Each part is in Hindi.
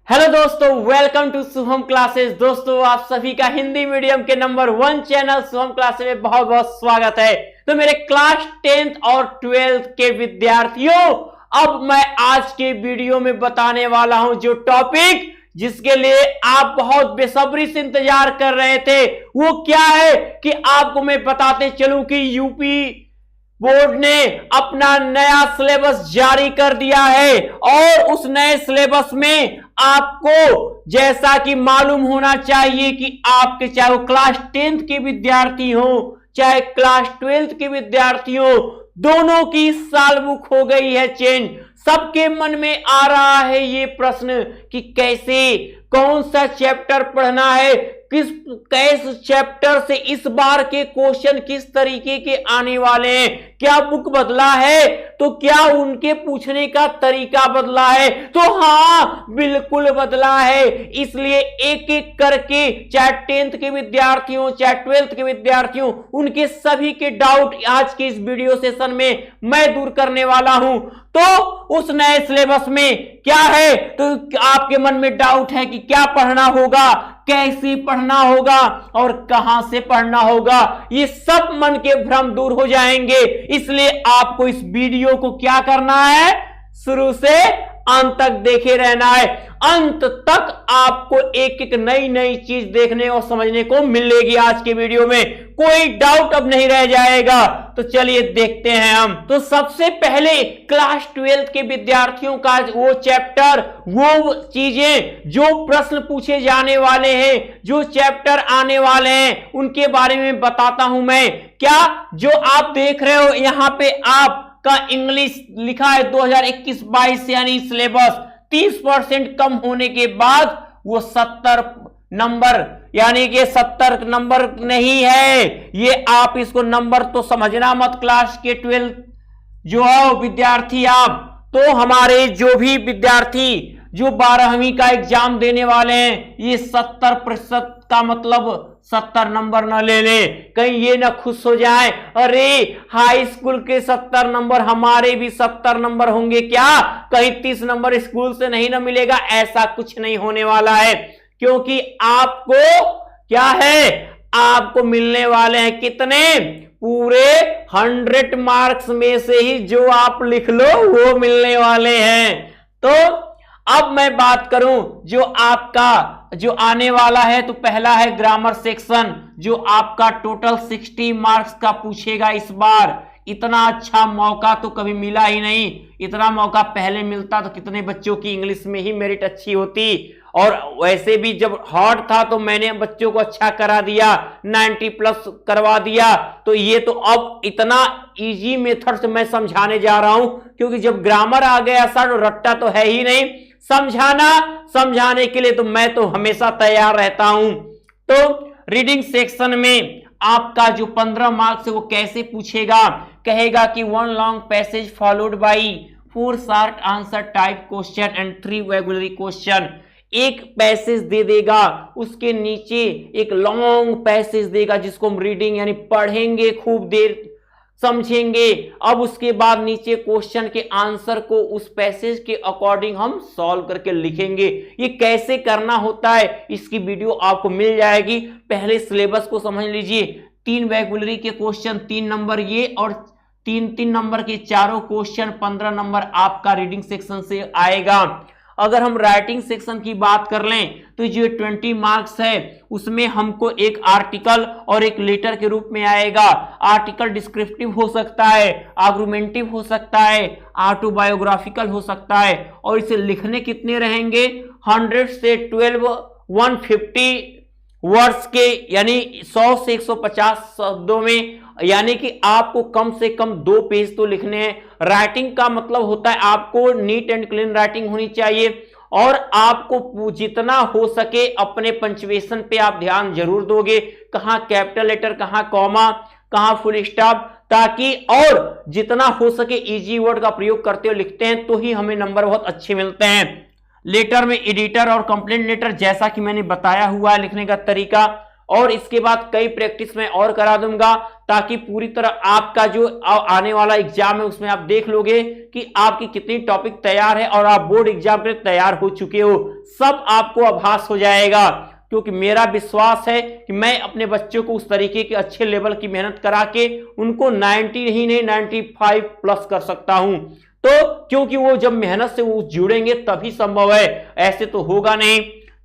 हेलो दोस्तों, वेलकम टू शुभम क्लासेस। दोस्तों, आप सभी का हिंदी मीडियम के नंबर 1 चैनल शुभम क्लासेस में बहुत बहुत स्वागत है। तो मेरे क्लास 10th और 12th के विद्यार्थियों, अब मैं आज के वीडियो में बताने वाला हूं जो टॉपिक जिसके लिए आप बहुत बेसब्री से इंतजार कर रहे थे, वो क्या है कि आपको मैं बताते चलूं कि यूपी बोर्ड ने अपना नया सिलेबस जारी कर दिया है और उस नए सिलेबस में आपको जैसा कि मालूम होना चाहिए कि आपके चाहे वो क्लास 10th के विद्यार्थी हो चाहे क्लास 12th के विद्यार्थी हो, दोनों की साल बुक हो गई है चेंज। सबके मन में आ रहा है ये प्रश्न कि कैसे कौन सा चैप्टर पढ़ना है, किस चैप्टर से इस बार के क्वेश्चन किस तरीके के आने वाले हैं, क्या बुक बदला है तो क्या उनके पूछने का तरीका बदला है। तो हाँ, बिल्कुल बदला है। इसलिए एक एक करके चाहे 10th के विद्यार्थियों चाहे 12th के विद्यार्थियों, उनके सभी के डाउट आज के इस वीडियो सेशन में मैं दूर करने वाला हूं। तो उस नए सिलेबस में क्या है, तो आपके मन में डाउट है कि क्या पढ़ना होगा, कैसे पढ़ना होगा और कहां से पढ़ना होगा, ये सब मन के भ्रम दूर हो जाएंगे। इसलिए आपको इस वीडियो को क्या करना है, शुरू से अंत तक देखे रहना है। अंत तक आपको एक एक नई नई चीज देखने और समझने को मिलेगी। आज के वीडियो में कोई डाउट अब नहीं रह जाएगा। तो चलिए देखते हैं हम। तो सबसे पहले क्लास 12th के विद्यार्थियों का वो चैप्टर, वो चीजें जो प्रश्न पूछे जाने वाले हैं, जो चैप्टर आने वाले हैं, उनके बारे में बताता हूं मैं। क्या जो आप देख रहे हो यहां पे आप का इंग्लिश लिखा है 2021-22 यानी सिलेबस 30% कम होने के बाद वो 70 नंबर यानी कि 70 नंबर नहीं है ये। आप इसको नंबर तो समझना मत। क्लास के 12 जो है विद्यार्थी, आप तो हमारे जो भी विद्यार्थी जो 12वीं का एग्जाम देने वाले हैं, ये 70% का मतलब 70 नंबर ना ले ले, कहीं ये ना खुश हो जाए, अरे हाई स्कूल के 70 नंबर हमारे भी 70 नंबर होंगे क्या, कहीं 30 नंबर स्कूल से नहीं ना मिलेगा। ऐसा कुछ नहीं होने वाला है, क्योंकि आपको क्या है, आपको मिलने वाले हैं कितने, पूरे 100 मार्क्स में से ही जो आप लिख लो वो मिलने वाले हैं। तो अब मैं बात करूं जो आपका जो आने वाला है, तो पहला है ग्रामर सेक्शन, जो आपका टोटल 60 मार्क्स का पूछेगा इस बार। इतना अच्छा मौका तो कभी मिला ही नहीं। इतना मौका पहले मिलता तो कितने बच्चों की इंग्लिश में ही मेरिट अच्छी होती। और वैसे भी जब हॉट था तो मैंने बच्चों को अच्छा करा दिया, 90+ करवा दिया। तो ये तो अब इतना इजी मेथड से मैं समझाने जा रहा हूं, क्योंकि जब ग्रामर आ गया सर, रट्टा तो है ही नहीं। समझाने के लिए तो मैं तो हमेशा तैयार रहता हूं। तो रीडिंग सेक्शन में आपका जो 15 मार्क्स है वो कैसे पूछेगा, कहेगा कि 1 long passage followed by 4 short answer type question and 3 vocabulary question. एक पैसेज दे देगा, उसके नीचे एक लॉन्ग पैसेज देगा जिसको हम रीडिंग यानी पढ़ेंगे, खूब देर समझेंगे। अब उसके बाद नीचे क्वेश्चन के आंसर को उस पैसेज के अकॉर्डिंग हम सॉल्व करके लिखेंगे। ये कैसे करना होता है इसकी वीडियो आपको मिल जाएगी। पहले सिलेबस को समझ लीजिए। 3 वोकैबुलरी के क्वेश्चन 3 नंबर ये, और 3-3 नंबर के चारों क्वेश्चन 15 नंबर आपका रीडिंग सेक्शन से आएगा। अगर हम राइटिंग सेक्शन की बात कर लें तो जो 20 मार्क्स है उसमें हमको एक आर्टिकल और एक लेटर के रूप में आएगा। आर्टिकल डिस्क्रिप्टिव हो सकता है, आर्गुमेंटिव हो सकता है, ऑटोबायोग्राफिकल हो सकता है। और इसे लिखने कितने रहेंगे, 100 से 150 वर्ड्स के, यानी 100 से 150 शब्दों में, यानी कि आपको कम से कम 2 पेज तो लिखने हैं। राइटिंग का मतलब होता है आपको नीट एंड क्लीन राइटिंग होनी चाहिए, और आपको जितना हो सके अपने पंक्चुएशन पे आप ध्यान जरूर दोगे, कहां कैपिटल लेटर, कहां कॉमा, कहां फुल स्टॉप, ताकि और जितना हो सके इजी वर्ड का प्रयोग करते हुए लिखते हैं तो ही हमें नंबर बहुत अच्छे मिलते हैं। लेटर में एडिटर और कंप्लेंट लेटर जैसा कि मैंने बताया हुआ है लिखने का तरीका, और इसके बाद कई प्रैक्टिस में और करा दूंगा, ताकि पूरी तरह आपका जो आने वाला एग्जाम है उसमें आप देख लोगे कि आपकी कितनी टॉपिक तैयार है और आप बोर्ड एग्जाम के लिए तैयार हो चुके हो। सब आपको आभास हो जाएगा, क्योंकि मेरा विश्वास है कि मैं अपने बच्चों को उस तरीके के अच्छे लेवल की मेहनत करा के उनको 90 ही नहीं 95 प्लस कर सकता हूं। तो क्योंकि वो जब मेहनत से वो जुड़ेंगे तभी संभव है, ऐसे तो होगा नहीं।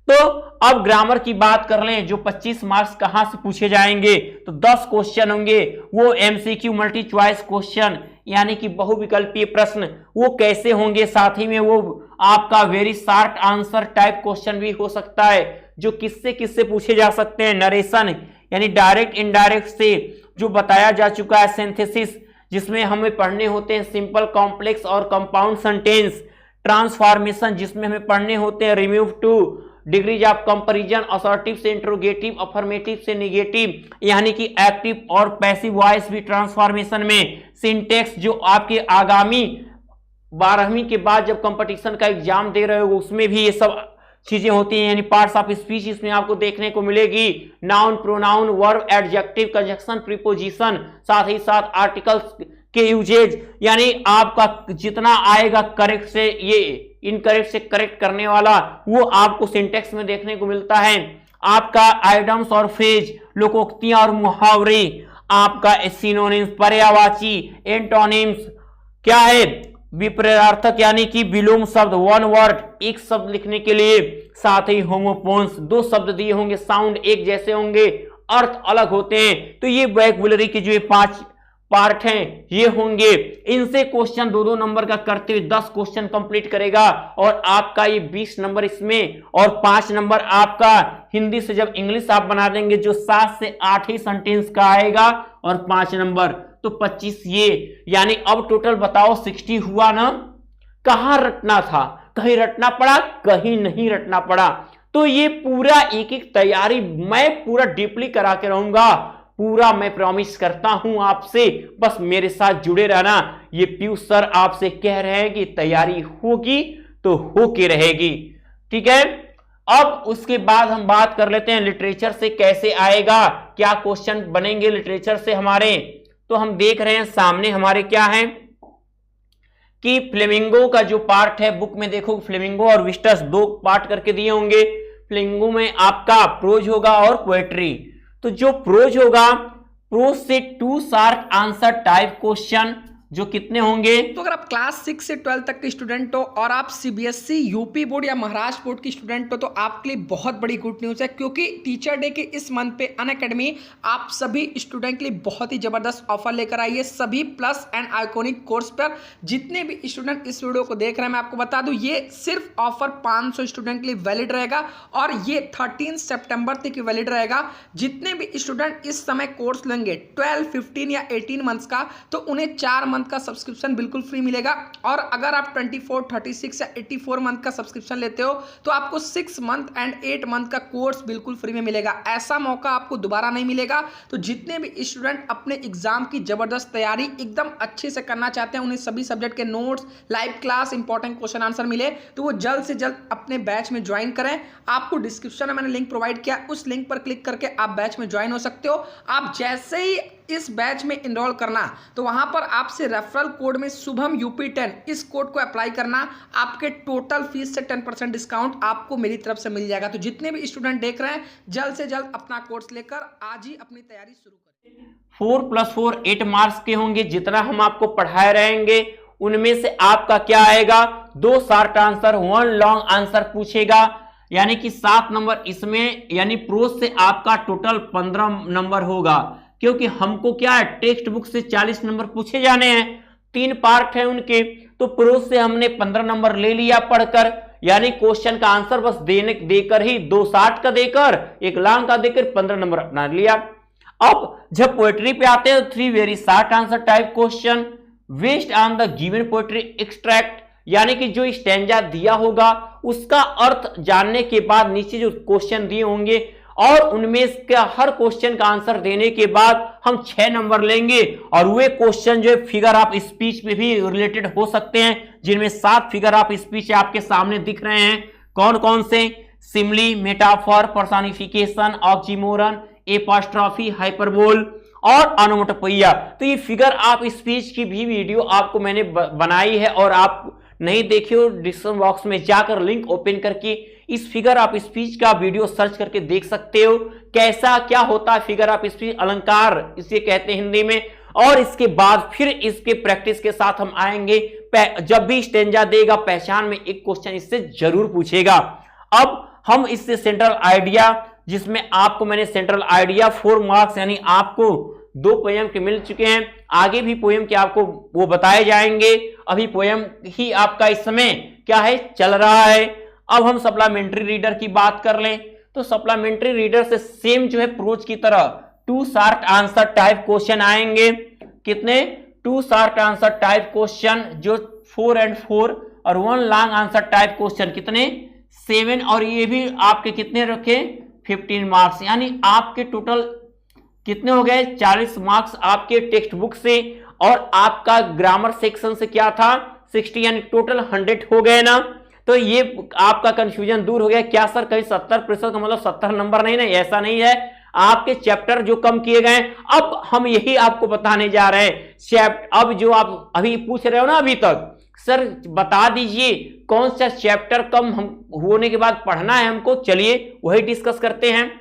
तो अब ग्रामर की बात कर लें, जो 25 मार्क्स कहां से पूछे जाएंगे, तो 10 क्वेश्चन होंगे, वो एमसीक्यू मल्टी चॉइस क्वेश्चन यानी कि बहुविकल्पीय प्रश्न, वो कैसे होंगे, साथ ही में वो आपका very short answer type question भी हो सकता है, जो किससे किससे पूछे जा सकते हैं, नरेशन यानी डायरेक्ट इनडायरेक्ट से जो बताया जा चुका है, सिंथेसिस जिसमें हमें पढ़ने होते हैं सिंपल कॉम्प्लेक्स और कंपाउंड सेंटेंस, ट्रांसफॉर्मेशन जिसमें हमें पढ़ने होते हैं remove too, degrees of comparison, assertive से इंट्रोगेटिव, अफर्मेटिव से नेगेटिव यानी कि एक्टिव और पैसिव वॉइस भी ट्रांसफॉर्मेशन में, सिंटेक्स जो आपके आगामी 12वीं के बाद जब कंपटीशन का एग्जाम दे रहे हो उसमें भी ये सब चीजें होती हैं, यानी पार्ट्स ऑफ स्पीच इसमें आपको देखने को मिलेगी, noun, pronoun, verb, adjective, conjunction, preposition, साथ ही साथ आर्टिकल्स के यूजेज, यानी आपका जितना आएगा करेक्ट से ये इनकरेक्ट से करेक्ट करने वाला वो आपको सिंटेक्स में देखने को मिलता है। आपका आइडम्स और फ्रेज, लोकोक्तियां और मुहावरे, आपका सिनोनिम्स, पर्यायवाची, एंटोनिम्स क्या है, विपरीतार्थक यानी कि विलोम शब्द, वन वर्ड एक शब्द लिखने के लिए, साथ ही होमोफोन्स 2 शब्द दिए होंगे, साउंड एक जैसे होंगे, अर्थ अलग होते हैं। तो ये वोकैबुलरी के जो 5 पार्ट हैं ये होंगे, इनसे क्वेश्चन 2-2 नंबर का करते हुए 10 क्वेश्चन कंप्लीट करेगा और आपका ये 20 नंबर इसमें, और 5 नंबर आपका हिंदी से जब इंग्लिश आप बना देंगे जो 7 से 8 ही सेंटेंस का आएगा, और 5 नंबर तो 25 ये, यानी अब टोटल बताओ 60 हुआ ना। कहां रटना था, कहीं रटना पड़ा, कहीं नहीं रटना पड़ा। तो ये पूरा एक एक तैयारी मैं पूरा डीपली करा के रहूंगा, पूरा मैं प्रॉमिस करता हूं आपसे, बस मेरे साथ जुड़े रहना। ये पीयूष सर आपसे कह रहे हैं कि तैयारी होगी तो होके रहेगी, ठीक है। अब उसके बाद हम बात कर लेते हैं लिटरेचर से कैसे आएगा, क्या क्वेश्चन बनेंगे लिटरेचर से हमारे। तो हम देख रहे हैं सामने हमारे क्या है कि फ्लेमिंगो का जो पार्ट है, बुक में देखो फ्लेमिंगो और विस्टस 2 पार्ट करके दिए होंगे। फ्लेमिंगो में आपका प्रोज होगा और पोएट्री। तो जो प्रोज होगा, प्रोज से 2 शार्ट आंसर टाइप क्वेश्चन जो कितने होंगे, तो अगर आप क्लास 6 से 12 तक के स्टूडेंट हो और आप सीबीएसई, यूपी बोर्ड या महाराष्ट्र बोर्ड की स्टूडेंट हो तो आपके लिए बहुत बड़ी गुड न्यूज़ है, क्योंकि टीचर डे के इस मंथ पे अनअकैडमी आप सभी स्टूडेंट के लिए बहुत ही जबरदस्त ऑफर लेकर आई है। सभी प्लस एंड आइकॉनिक कोर्स पर जितने भी स्टूडेंट इस वीडियो को देख रहे हैं, मैं आपको बता दूं ये सिर्फ ऑफर 500 स्टूडेंट के लिए वैलिड रहेगा और ये 13 सितंबर तक वैलिड रहेगा। जितने भी स्टूडेंट इस समय कोर्स लेंगे 12, 15 या 18 मंथ्स का, तो उन्हें 4 मंथ का सब्सक्रिप्शन बिल्कुल फ्री मिलेगा। और अगर आप 24, 36 या 84 मंथ का सब्सक्रिप्शन लेते हो तो आपको 6 मंथ एंड 8 मंथ का कोर्स बिल्कुल फ्री में मिलेगा। ऐसा मौका आपको दोबारा नहीं मिलेगा। तो जितने भी स्टूडेंट अपने एग्जाम की जबरदस्त तैयारी एकदम अच्छे से करना चाहते हैं, उन्हें सभी सब्जेक्ट के notes, live class, important question answer मिले, तो वो जल्द से जल्द अपने बैच में ज्वाइन करें। आपको डिस्क्रिप्शन में मैंने लिंक प्रोवाइड किया, उस लिंक पर क्लिक करके आप बैच में ज्वाइन हो सकते हो। आप जैसे ही इस बैच में इनरोल करना तो वहां पर आपसे रेफरल कोड में शुभम UP10 इस कोड को अप्लाई करना, आपके टोटल फीस से 10% डिस्काउंट आपको मेरी तरफ से मिल जाएगा। तो जितने भी स्टूडेंट देख रहे हैं जल्द से जल्द अपना कोर्स लेकर आज ही अपनी तैयारी शुरू करें। 4+4 8 मार्क्स के होंगे। जितना हम आपको पढ़ाए रहेंगे उनमें से आपका क्या आएगा, 2 शॉर्ट आंसर, 1 लॉन्ग आंसर पूछेगा, यानी कि 7 नंबर इसमें, यानी प्रोज से आपका टोटल 15 नंबर होगा। क्योंकि हमको क्या है, टेक्स्ट बुक से 40 नंबर पूछे जाने हैं, 3 पार्ट है उनके, तो प्रोज से हमने 15 नंबर ले लिया पढ़कर, यानी क्वेश्चन का आंसर बस देकर ही 2 शॉर्ट का देकर 1 लॉन्ग का देकर 15 नंबर अपना लिया। अब जब पोएट्री पे आते हैं 3 very short answer type question based on the given poetry extract, यानी कि जो स्टैंजा दिया होगा उसका अर्थ जानने के बाद नीचे जो क्वेश्चन दिए होंगे और उनमें से हर क्वेश्चन का आंसर देने के बाद हम 6 नंबर लेंगे। और वे क्वेश्चन जो फिगर ऑफ स्पीच पे भी रिलेटेड हो सकते हैं, जिनमें 7 फिगर ऑफ स्पीच आपके सामने दिख रहे हैं। कौन कौन से, simile, metaphor, personification, oxymoron, apostrophe, hyperbole और ऑनोमोटोपोइया। तो ये फिगर ऑफ स्पीच की भी वीडियो आपको मैंने बनाई है और आप नहीं देखे हो, डिस्क्रिप्शन बॉक्स में जाकर लिंक ओपन करके इस फिगर ऑफ स्पीच का वीडियो सर्च करके देख सकते हो कैसा क्या होता है फिगर ऑफ स्पीच, अलंकार इसे कहते हैं हिंदी में। और इसके बाद फिर इसके प्रैक्टिस के साथ हम आएंगे। जब भी स्टेंजा देगा पहचान में एक क्वेश्चन इससे जरूर पूछेगा। अब हम इससे सेंट्रल आइडिया, जिसमें आपको मैंने सेंट्रल आइडिया 4 मार्क्स यानी आपको 2 पोएम के मिल चुके हैं। आगे भी पोएम के आपको वो बताए जाएंगे। अभी पोएम ही आपका इस समय क्या है चल रहा है। अब हम सप्लीमेंट्री रीडर की बात कर लें तो सप्लीमेंट्री रीडर से सेम जो है प्रोज की तरह 2 शॉर्ट आंसर टाइप क्वेश्चन आएंगे। कितने? 2 शॉर्ट आंसर टाइप क्वेश्चन जो 4 and 4 और 1 लॉन्ग आंसर टाइप क्वेश्चन कितने? 7। और ये भी आपके कितने रखे? 15 मार्क्स, यानी आपके टोटल कितने हो गए? 40 मार्क्स आपके टेक्स्ट बुक से। और आपका ग्रामर सेक्शन से क्या था? 60, यानी टोटल 100 हो गए ना। तो ये आपका कंफ्यूजन दूर हो गया। क्या सर कहीं 70% का मतलब 70 नंबर नहीं? नहीं, ऐसा नहीं है। आपके चैप्टर जो कम किए गए, अब हम यही आपको बताने जा रहे हैं। अब जो आप अभी पूछ रहे हो ना अभी तक, सर बता दीजिए कौन सा चैप्टर कम हम होने के बाद पढ़ना है हमको। चलिए वही डिस्कस करते हैं।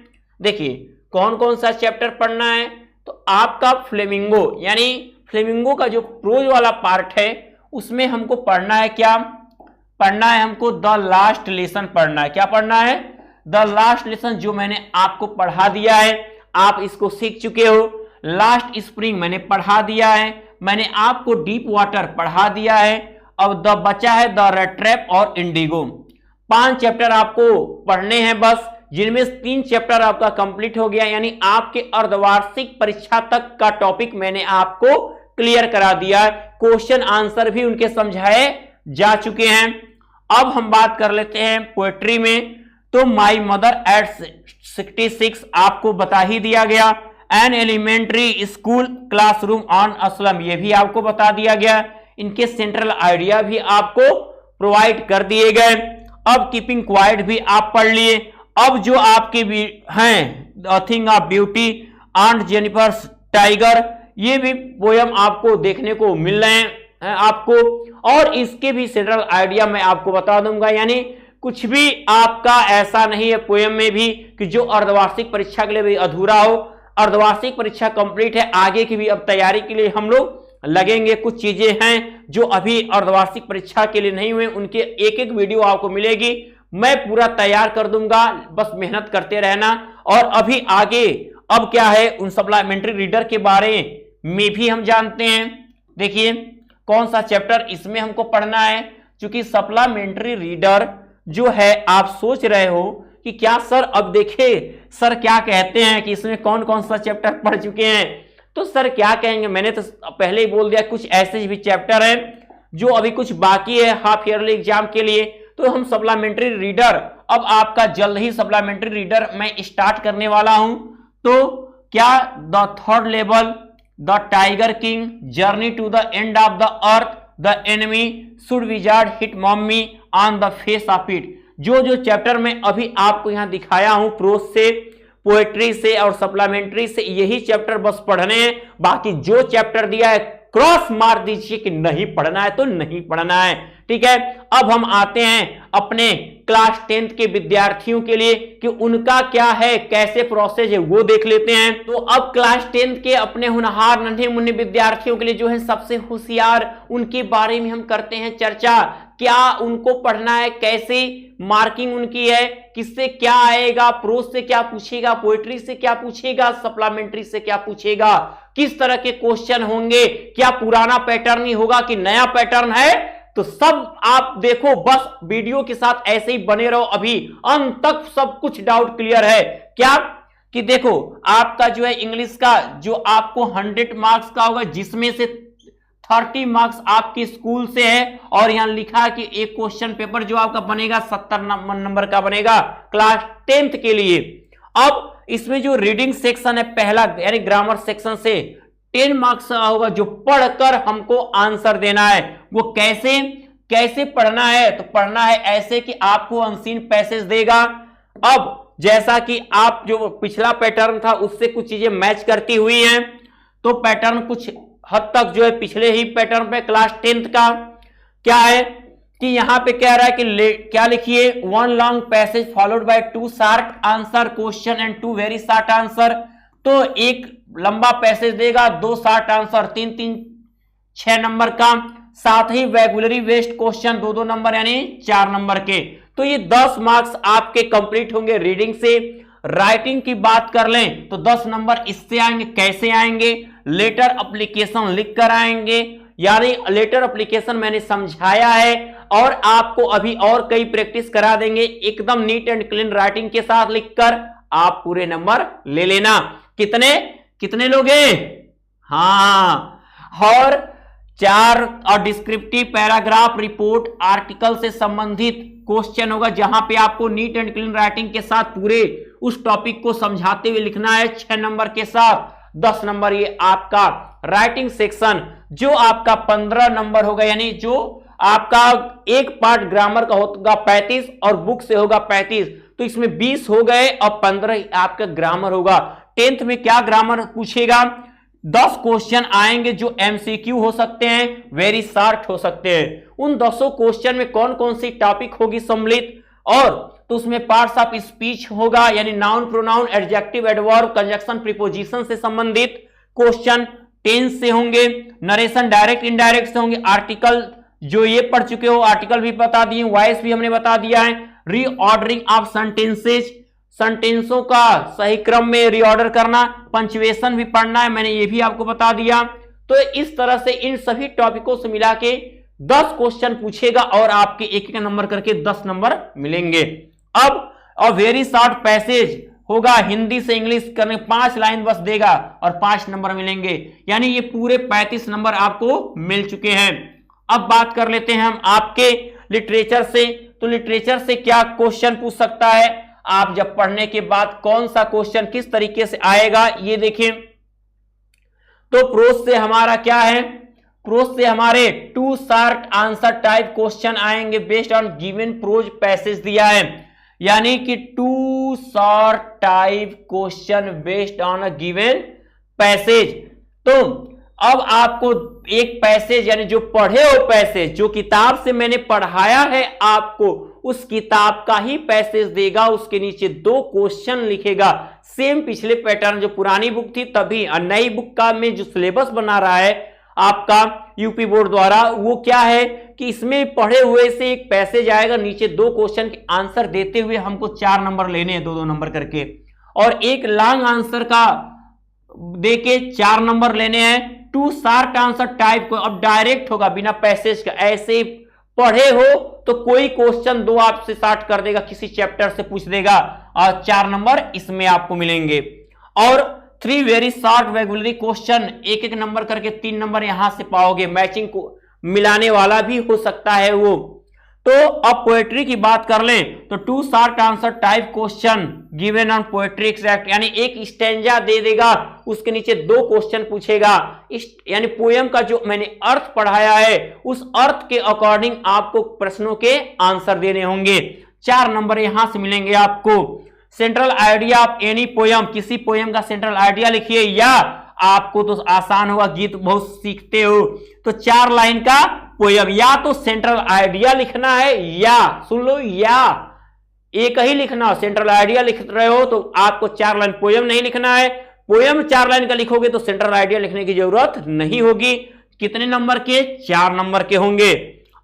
देखिए कौन कौन सा चैप्टर पढ़ना है। तो आपका फ्लेमिंगो, यानी फ्लेमिंगो का जो प्रोज वाला पार्ट है उसमें हमको पढ़ना है क्या? पढ़ना है हमको द लास्ट लेसन पढ़ना है। क्या पढ़ना है? द लास्ट लेसन, जो मैंने आपको पढ़ा दिया है, आप इसको सीख चुके हो। लास्ट स्प्रिंग मैंने पढ़ा दिया है, मैंने आपको डीप वाटर पढ़ा दिया है। अब द बचा है द रेड ट्रैप और इंडिगो। 5 चैप्टर आपको पढ़ने हैं बस, जिनमें 3 चैप्टर आपका कंप्लीट हो गया, यानी आपके अर्धवार्षिक परीक्षा तक का टॉपिक मैंने आपको क्लियर करा दिया है। क्वेश्चन आंसर भी उनके समझाए जा चुके हैं। अब हम बात कर लेते हैं पोएट्री में। तो माई मदर एट 66 आपको बता ही दिया गया। An elementary school classroom on a slum, ये भी आपको बता दिया गया। इनके सेंट्रल आइडिया भी आपको प्रोवाइड कर दिए गए। अब कीपिंग क्वाइट भी आप पढ़ लिए। अब जो आपके भी हैं the thing of beauty, aunt Jennifer tiger, ये भी पोयम आपको देखने को मिल रहे हैं आपको। और इसके भी सेंट्रल आइडिया मैं आपको बता दूंगा, यानी कुछ भी आपका ऐसा नहीं है पोयम में भी कि जो अर्धवार्षिक परीक्षा के लिए भी अधूरा हो। अर्धवार्षिक परीक्षा कंप्लीट है, आगे की भी अब तैयारी के लिए हम लोग लगेंगे। कुछ चीजें हैं जो अभी अर्धवार्षिक परीक्षा के लिए नहीं हुए, उनके एक वीडियो आपको मिलेगी। मैं पूरा तैयार कर दूंगा, बस मेहनत करते रहना। और अभी आगे अब क्या है, उन सप्लीमेंट्री रीडर के बारे में भी हम जानते हैं। देखिए कौन सा चैप्टर इसमें हमको पढ़ना है। क्योंकि सप्लीमेंट्री रीडर जो है, आप सोच रहे हो कि क्या सर, अब देखिए सर क्या कहते हैं कि इसमें कौन कौन सा चैप्टर पढ़ चुके हैं। तो सर क्या कहेंगे, मैंने तो पहले ही बोल दिया कुछ ऐसे भी चैप्टर हैं जो अभी कुछ बाकी है हाफ ईयरली एग्जाम के लिए। तो हम सप्लीमेंट्री रीडर, अब आपका जल्द ही सप्लीमेंट्री रीडर मैं स्टार्ट करने वाला हूं। तो क्या the third level, the tiger king, journey to the end of the earth, the enemy, should wizard hit mommy on the face of it, जो चैप्टर मैं अभी आपको यहां दिखाया हूं प्रोज से, पोएट्री से और सप्लीमेंट्री से, यही चैप्टर बस पढ़ने हैं। बाकी जो चैप्टर दिया है क्रॉस मार दीजिए कि नहीं पढ़ना है तो नहीं पढ़ना है। ठीक है, अब हम आते हैं अपने क्लास 10th के विद्यार्थियों के लिए कि उनका क्या है, कैसे प्रोसेस है वो देख लेते हैं। तो अब क्लास 10th के अपने होनहार नन्हे मुन्ने विद्यार्थियों के लिए जो है सबसे होशियार, उनके बारे में हम करते हैं चर्चा। क्या उनको पढ़ना है, कैसे मार्किंग उनकी है, किससे क्या आएगा, प्रोज से क्या पूछेगा, पोएट्री से क्या पूछेगा, सप्लीमेंट्री से क्या पूछेगा, किस तरह के क्वेश्चन होंगे, क्या पुराना पैटर्न ही होगा कि नया पैटर्न है। तो सब आप देखो, बस वीडियो के साथ ऐसे ही बने रहो, अभी अंत तक सब कुछ डाउट क्लियर है। क्या कि देखो आपका जो है इंग्लिश का जो आपको 100 मार्क्स का होगा, जिसमें से 30 मार्क्स आपके स्कूल से है। और यहां लिखा है कि एक क्वेश्चन पेपर जो आपका बनेगा 70 नंबर का बनेगा क्लास 10th के लिए। अब इसमें जो रीडिंग सेक्शन है पहला, यानी ग्रामर सेक्शन से 10 मार्क्स का होगा, जो पढ़कर हमको आंसर देना है। वो कैसे पढ़ना है, तो पढ़ना है ऐसे कि आपको अनसीन पैसेज देगा। अब जैसा कि आप जो पिछला पैटर्न था उससे कुछ चीजें मैच करती हुई हैं, तो पैटर्न कुछ हद तक जो है पिछले ही पैटर्न पे क्लास 10th का क्या है कि यहां पे कह रहा है कि क्या लिखिए, one long passage followed by two short answer question and two very short answer. तो एक लंबा पैसेज देगा, 2 शार्ट आंसर, 3 6 नंबर का, साथ ही वैबुलरी बेस्ड क्वेश्चन 2 नंबर यानी 4 नंबर के। तो ये 10 मार्क्स आपके कंप्लीट होंगे रीडिंग से। राइटिंग की बात कर लें तो 10 नंबर इससे आएंगे। कैसे आएंगे? लेटर एप्लीकेशन लिख कर आएंगे, यानी लेटर एप्लीकेशन मैंने समझाया है और आपको अभी और कई प्रैक्टिस करा देंगे। एकदम नीट एंड क्लीन राइटिंग के साथ लिखकर आप पूरे नंबर ले लेना। कितने लोगे? हाँ, और 4 और डिस्क्रिप्टिव पैराग्राफ, रिपोर्ट, आर्टिकल से संबंधित क्वेश्चन होगा, जहां पे आपको नीट एंड क्लीन राइटिंग के साथ पूरे उस टॉपिक को समझाते हुए लिखना है 6 नंबर के साथ। 10 नंबर ये आपका राइटिंग सेक्शन, जो आपका 15 नंबर होगा, यानी जो आपका एक पार्ट ग्रामर का होगा 35 और बुक से होगा 35, तो इसमें 20 हो गए और 15 आपका ग्रामर होगा। 10th में क्या ग्रामर पूछेगा? 10 क्वेश्चन आएंगे जो एमसीक्यू हो सकते हैं, वेरी शार्ट हो सकते हैं। उन 10 क्वेश्चन में कौन कौन सी टॉपिक होगी सम्मिलित, और तो उसमें पार्ट्स ऑफ स्पीच होगा, यानी noun, pronoun, adjective, adverb, conjunction, preposition से संबंधित क्वेश्चन। टेंस से होंगे, नरेशन डायरेक्ट इनडायरेक्ट से होंगे, आर्टिकल जो ये पढ़ चुके हो आर्टिकल भी बता दिए, वॉइस भी हमने बता दिया है, रीऑर्डरिंग ऑफ सेंटेंसेज, सेंटेंसों का सही क्रम में रीऑर्डर करना, पंक्चुएशन भी पढ़ना है, मैंने ये भी आपको बता दिया। तो इस तरह से इन सभी टॉपिकों से मिला के 10 क्वेश्चन पूछेगा और आपके एक नंबर करके 10 नंबर मिलेंगे। अब वेरी शॉर्ट पैसेज होगा, हिंदी से इंग्लिश करने 5 लाइन बस देगा और 5 नंबर मिलेंगे, यानी ये पूरे 35 नंबर आपको मिल चुके हैं। अब बात कर लेते हैं हम आपके लिटरेचर से। तो लिटरेचर से क्या क्वेश्चन पूछ सकता है, आप जब पढ़ने के बाद कौन सा क्वेश्चन किस तरीके से आएगा ये देखें। तो प्रोज से हमारा क्या है? प्रोज से हमारे 2 शार्ट आंसर टाइप क्वेश्चन आएंगे based on given prose passage दिया है, यानी कि 2 short type question based on a given passage. तो अब आपको एक पैसेज, यानी जो पढ़े हो पैसेज, जो किताब से मैंने पढ़ाया है आपको, उस किताब का ही पैसेज देगा, उसके नीचे 2 क्वेश्चन लिखेगा, सेम पिछले पैटर्न जो पुरानी बुक थी तभी। और नई बुक का में जो सिलेबस बना रहा है आपका यूपी बोर्ड द्वारा, वो क्या है कि इसमें पढ़े हुए से एक पैसेज आएगा, नीचे 2 क्वेश्चन के आंसर देते हुए हमको 4 नंबर लेने हैं, 2-2 नंबर करके, और एक लॉन्ग आंसर का देके 4 नंबर लेने हैं। 2 शार्ट आंसर टाइप को अब डायरेक्ट होगा बिना पैसेज का, ऐसे पढ़े हो तो कोई क्वेश्चन 2 आपसे शार्ट कर देगा, किसी चैप्टर से पूछ देगा और 4 नंबर इसमें आपको मिलेंगे। और 3 वेरी शॉर्ट वैबुलरी क्वेश्चन, 1-1 नंबर करके 3 नंबर यहां से पाओगे, मैचिंग को मिलाने वाला भी हो सकता है वो। तो अब पोएट्री की बात कर लें तो 2 short answer type question given on poetry extract, यानी एक स्टैंजा दे देगा, उसके नीचे 2 क्वेश्चन पूछेगा, यानी पोयम का जो मैंने अर्थ पढ़ाया है उस अर्थ के अकॉर्डिंग आपको प्रश्नों के आंसर देने होंगे। 4 नंबर यहां से मिलेंगे आपको। Central idea of any poem, किसी पोयम का सेंट्रल आइडिया लिखिए, या आपको तो आसान होगा, गीत बहुत सीखते हो, तो 4 लाइन का पोयम, या तो सेंट्रल आइडिया लिखना है, या सुन लो, या एक ही लिखना, सेंट्रल आइडिया लिख रहे हो तो आपको 4 लाइन पोयम नहीं लिखना है, पोयम 4 लाइन का लिखोगे तो सेंट्रल आइडिया लिखने की जरूरत नहीं होगी। कितने नंबर के? 4 नंबर के होंगे।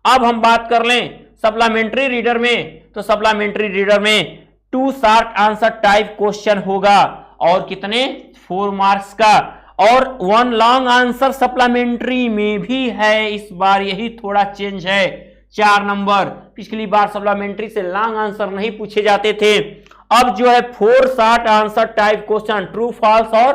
अब हम बात कर लें सप्लीमेंट्री रीडर में, तो सप्लीमेंट्री रीडर में 2 शार्ट आंसर टाइप क्वेश्चन होगा, और कितने? 4 मार्क्स का, और 1 लॉन्ग आंसर सप्लीमेंट्री में भी है, इस बार यही थोड़ा चेंज है, 4 नंबर। पिछली बार सप्लीमेंट्री से लॉन्ग आंसर नहीं पूछे जाते थे। अब जो है 4 short answer type question, true false और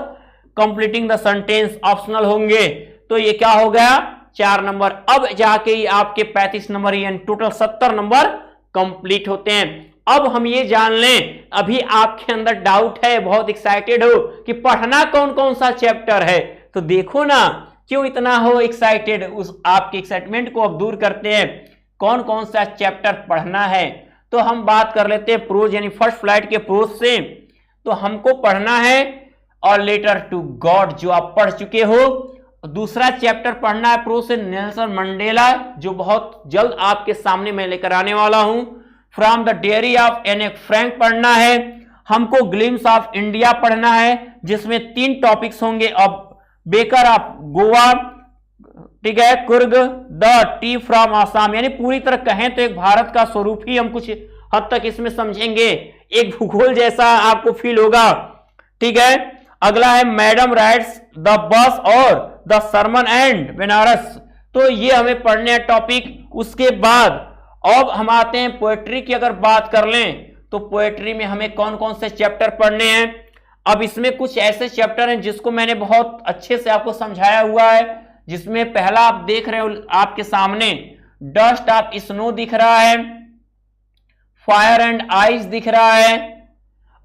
कंप्लीटिंग द सेंटेंस ऑप्शनल होंगे, तो ये क्या हो गया? 4 नंबर। अब जाके आपके 35 नंबर, यानी टोटल 70 नंबर कंप्लीट होते हैं। अब हम ये जान लें, अभी आपके अंदर डाउट है, बहुत एक्साइटेड हो कि पढ़ना कौन कौन सा चैप्टर है, तो देखो ना क्यों इतना हो एक्साइटेड, उस आपके एक्साइटमेंट को अब दूर करते हैं, कौन कौन सा चैप्टर पढ़ना है। तो हम बात कर लेते हैं प्रोज, यानी फर्स्ट फ्लाइट के प्रोज से। तो हमको पढ़ना है और लेटर टू गॉड, जो आप पढ़ चुके हो, दूसरा चैप्टर पढ़ना है प्रो से नेल्सन मंडेला, जो बहुत जल्द आपके सामने मैं लेकर आने वाला हूं। फ्रॉम द डायरी ऑफ एने फ्रैंक पढ़ना है। हमको ग्लिम्स ऑफ इंडिया पढ़ना है, जिसमें 3 टॉपिक्स होंगे। अब बेकर ऑफ गोवा, ठीक है, Coorg, the T from Assam, यानी पूरी तरह कहें तो एक भारत का स्वरूप ही हम कुछ हद तक इसमें समझेंगे, एक भूगोल जैसा आपको फील होगा, ठीक है। अगला है मैडम राइट्स द बस और द सरमन एंड बनारस, तो ये हमें पढ़ने हैं टॉपिक। उसके बाद अब हम आते हैं पोएट्री की। अगर बात कर लें तो पोएट्री में हमें कौन कौन से चैप्टर पढ़ने हैं। अब इसमें कुछ ऐसे चैप्टर हैं जिसको मैंने बहुत अच्छे से आपको समझाया हुआ है, जिसमें पहला आप देख रहे हो आपके सामने डस्ट ऑफ स्नो दिख रहा है, फायर एंड आइस दिख रहा है,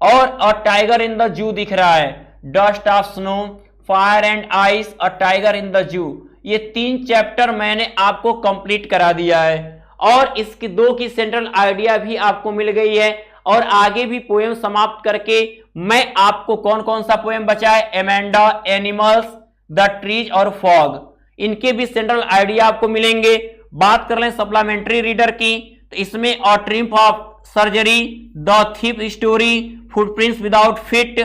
और टाइगर इन द जू दिख रहा है। Dust of snow, fire and ice और टाइगर इन द जू, ये 3 चैप्टर मैंने आपको कंप्लीट करा दिया है, और इसकी 2 की सेंट्रल आइडिया भी आपको मिल गई है। और आगे भी पोएम समाप्त करके मैं आपको कौन कौन सा पोएम बचा है, एमेंडा, एनिमल्स, द ट्रीज और फॉग, इनके भी सेंट्रल आइडिया आपको मिलेंगे। बात कर लें सप्लीमेंट्री रीडर की, तो इसमें a triumph of surgery, the thief story, footprints without feet,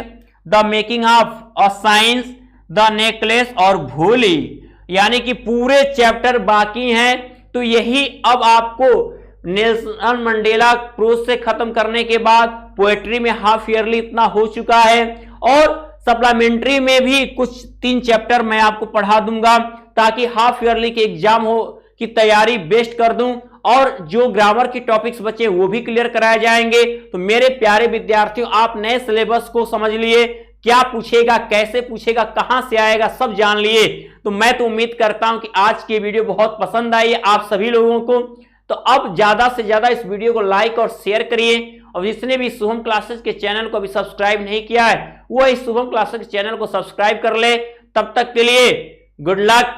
the making of a science, the necklace और भोली, यानी कि पूरे चैप्टर बाकी हैं। तो यही अब आपको नेल्सन मंडेला प्रोज से खत्म करने के बाद पोएट्री में हाफ ईयरली इतना हो चुका है, और सप्लीमेंट्री में भी कुछ 3 चैप्टर मैं आपको पढ़ा दूंगा, ताकि हाफ ईयरली के एग्जाम हो की तैयारी बेस्ट कर दूं, और जो ग्रामर की टॉपिक्स बचे वो भी क्लियर कराए जाएंगे। तो मेरे प्यारे विद्यार्थियों, आप नए सिलेबस को समझ लिए, क्या पूछेगा, कैसे पूछेगा, कहां से आएगा, सब जान लिए। तो मैं तो उम्मीद करता हूं कि आज की वीडियो बहुत पसंद आई है आप सभी लोगों को। तो अब ज्यादा से ज्यादा इस वीडियो को लाइक और शेयर करिए, और जिसने भी शुभम क्लासेस के चैनल को अभी सब्सक्राइब नहीं किया है वो इस शुभम क्लासेस के चैनल को सब्सक्राइब कर ले। तब तक के लिए गुड लक।